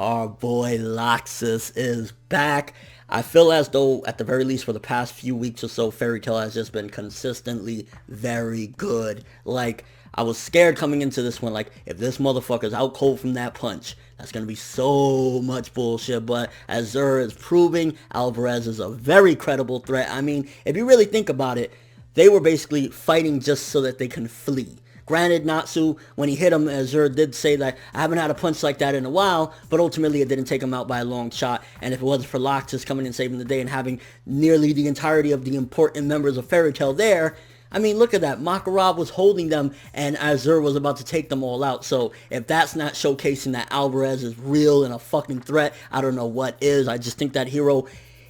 Our boy Laxus is back. I feel as though, at the very least for the past few weeks or so, Fairy Tail has just been consistently very good. Like, I was scared coming into this one, like, if this motherfucker's out cold from that punch, that's gonna be so much bullshit. But as Azir is proving, Alvarez is a very credible threat. I mean, if you really think about it, they were basically fighting just so that they can flee. Granted, Natsu, when he hit him, Azir did say that I haven't had a punch like that in a while, but ultimately it didn't take him out by a long shot. And if it wasn't for Laxus coming and saving the day and having nearly the entirety of the important members of Fairy Tail there, I mean, look at that. Makarov was holding them, and Azir was about to take them all out. So if that's not showcasing that Alvarez is real and a fucking threat, I don't know what is. I just think that hero,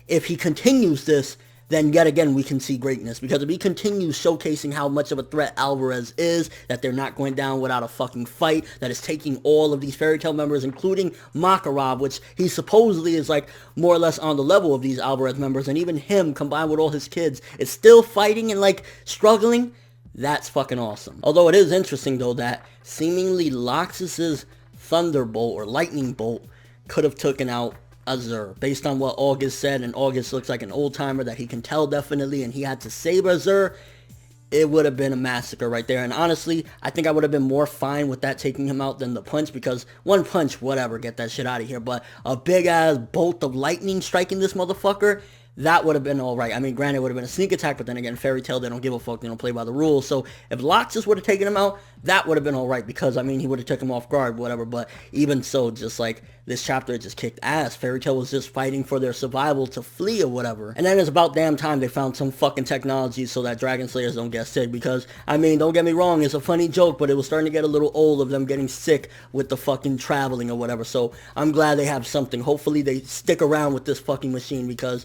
if he continues this, then yet again we can see greatness. Because if he continues showcasing how much of a threat Alvarez is, that they're not going down without a fucking fight, that is taking all of these Fairy Tail members, including Makarov, which he supposedly is like more or less on the level of these Alvarez members, and even him combined with all his kids is still fighting and like struggling, that's fucking awesome. Although it is interesting though that seemingly Laxus's Thunderbolt or Lightning Bolt could have taken out Azir. Based on what August said, and August looks like an old timer that he can tell definitely, and he had to save Azir, it would have been a massacre right there. And honestly, I think I would have been more fine with that taking him out than the punch, because one punch, whatever, get that shit out of here. But a big ass bolt of lightning striking this motherfucker, that would have been alright. I mean, granted, it would have been a sneak attack, but then again, Fairy Tail, they don't give a fuck, they don't play by the rules. So if Laxus would have taken him out, that would have been alright, because, I mean, he would have took him off guard, whatever. But even so, just like, this chapter just kicked ass. Fairy Tail was just fighting for their survival to flee or whatever. And then it's about damn time they found some fucking technology so that Dragon Slayers don't get sick, because, I mean, don't get me wrong, it's a funny joke, but it was starting to get a little old of them getting sick with the fucking traveling or whatever. So I'm glad they have something. Hopefully they stick around with this fucking machine, because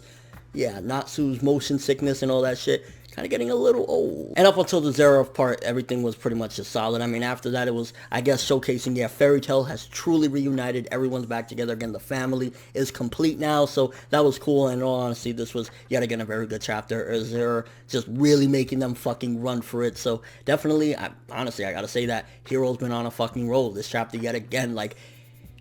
yeah, Natsu's motion sickness and all that shit kind of getting a little old. And up until the Zerov part, everything was pretty much just solid. I mean, after that, it was, I guess, showcasing, yeah, Fairy Tail has truly reunited. Everyone's back together again. The family is complete now, so that was cool. And in all honesty, this was, yet again, a very good chapter. Azir just really making them fucking run for it. So definitely, honestly, I gotta say that Hero's been on a fucking roll this chapter yet again. Like,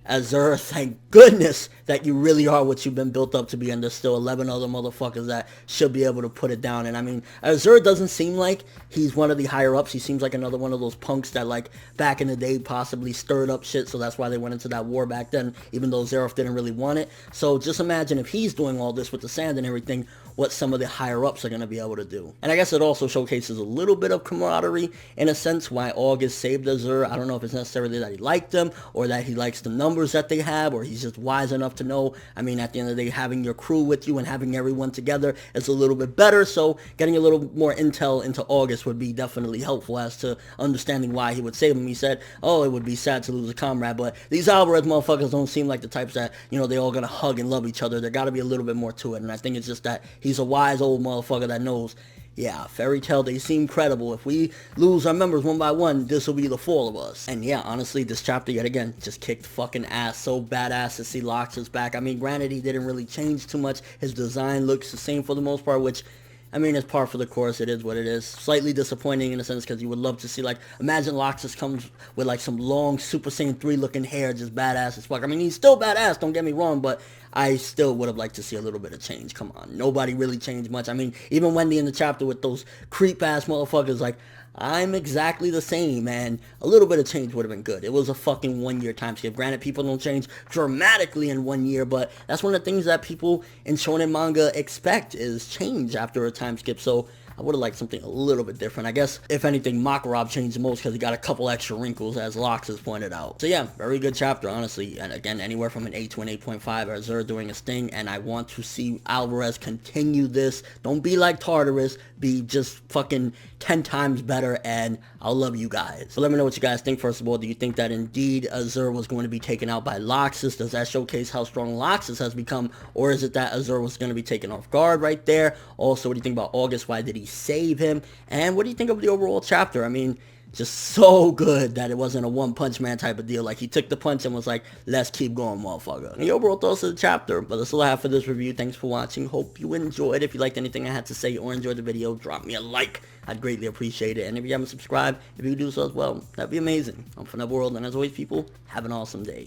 Azir, thank goodness that you really are what you've been built up to be, and there's still 11 other motherfuckers that should be able to put it down. And I mean, Azir doesn't seem like he's one of the higher ups. He seems like another one of those punks that, like, back in the day possibly stirred up shit, so that's why they went into that war back then, even though Zerov didn't really want it. So just imagine if he's doing all this with the sand and everything, what some of the higher ups are going to be able to do. And I guess it also showcases a little bit of camaraderie, in a sense, why August saved Azir. I don't know if it's necessarily that he liked them, or that he likes the numbers that they have, or he's just wise enough to know. I mean, at the end of the day, having your crew with you and having everyone together is a little bit better, so getting a little more intel into August would be definitely helpful as to understanding why he would save him. He said, oh, it would be sad to lose a comrade, but these Alvarez motherfuckers don't seem like the types that, you know, they all gonna hug and love each other. There gotta be a little bit more to it, and I think it's just that he's a wise old motherfucker that knows, yeah, Fairy Tail, they seem credible. If we lose our members one by one, this will be the fall of us. And yeah, honestly, this chapter, yet again, just kicked fucking ass. So badass to see Laxus back. I mean, granted, he didn't really change too much. His design looks the same for the most part, which, I mean, it's par for the course. It is what it is. Slightly disappointing in a sense, because you would love to see, like, imagine Laxus comes with, like, some long Super Saiyan 3 looking hair, just badass as fuck. I mean, he's still badass, don't get me wrong, but I still would have liked to see a little bit of change. Come on. Nobody really changed much. I mean, even Wendy in the chapter with those creep-ass motherfuckers, like, I'm exactly the same, and a little bit of change would have been good. It was a fucking 1 year time skip. Granted, people don't change dramatically in 1 year, but that's one of the things that people in shonen manga expect, is change after a time skip. So I would have liked something a little bit different. I guess, if anything, Makarov changed the most because he got a couple extra wrinkles, as Laxus pointed out. So yeah, very good chapter, honestly. And again, anywhere from an 8 to an 8.5, Azir doing his thing, and I want to see Alvarez continue this. Don't be like Tartarus, be just fucking 10 times better, and I'll love you guys. So let me know what you guys think. First of all, do you think that indeed Azir was going to be taken out by Laxus? Does that showcase how strong Laxus has become, or is it that Azir was going to be taken off guard right there? Also, what do you think about August? Why did he save him? And what do you think of the overall chapter? I mean, just so good that it wasn't a one-punch man type of deal. Like, he took the punch and was like, let's keep going, motherfucker. And the overall thoughts of the chapter. But that's all I have for this review. Thanks for watching. Hope you enjoyed. If you liked anything I had to say or enjoyed the video, drop me a like. I'd greatly appreciate it. And if you haven't subscribed, if you could do so as well, that'd be amazing. I'm ForneverWorld, and as always, people, have an awesome day.